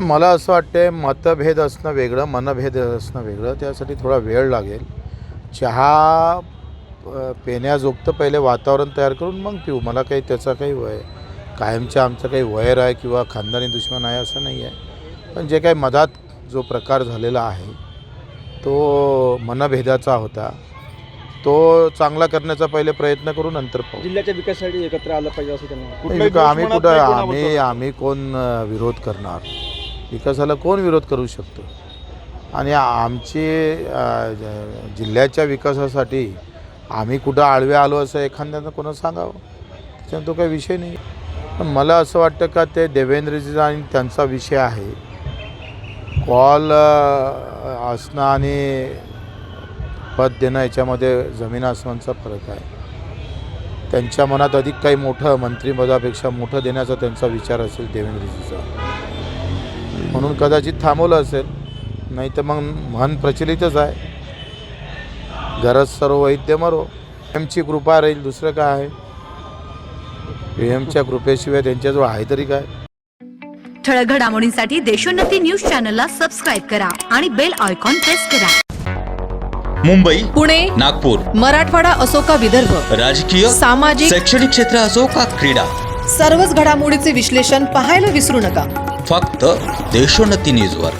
मला असं वाटतं मतभेद असणं वेगळं, मनभेद असणं वेगळं. त्यासाठी थोडा वेळ लागेल. चहा पिण्याजोगतं पहिले वातावरण तयार करून मग पिऊ. मला काही त्याचा काही कायमचं आमचं काही वैर आहे किंवा खानदानी दुश्मन आहे असं नाही आहे. पण जे काही मधात जो प्रकार झालेला आहे तो मनभेदाचा होता. तो चांगला करण्याचा पहिले प्रयत्न करू, नंतर पाहू. जिल्ह्याच्या विकासासाठी एकत्र आलं पाहिजे असं त्यांना आम्ही कोण विरोध करणार? विकासाला कोण विरोध करू शकतो? आणि आमची जिल्ह्याच्या विकासासाठी आम्ही कुठं आडवे आलो असं एखाद्यानं कोणा सांगावं, त्याच्यानं तो काही विषय नाही. पण मला असं वाटतं का ते देवेंद्रजी आणि त्यांचा विषय आहे. कॉल असणं आणि पद देणं याच्यामध्ये जमीन आसमानचा फरक आहे. त्यांच्या मनात अधिक काही मोठं मंत्रिपदापेक्षा मोठं देण्याचा त्यांचा विचार असेल देवेंद्रजीचा, म्हणून कदाचित थांबवलं असेल. नाही तर मग म्हण प्रचलितच आहे, गरज सर्व वैद्य मरो. एमची कृपा राहील, दुसरं काय आहे? पीएमच्या कृपेशिवाय त्यांच्याजवळ आहे तरी काय? ठळक घडामोडींसाठी देशोन्नती न्यूज चॅनलला सबस्क्राईब करा आणि बेल आयकॉन प्रेस करा. मुंबई, पुणे, नागपूर, मराठवाडा असो का विदर्भ, राजकीय, सामाजिक, शैक्षणिक क्षेत्र असो का क्रीडा, सर्वच घडामोडीचे विश्लेषण पाहायला विसरू नका. फक्त देशोन्नती न्यूजवर.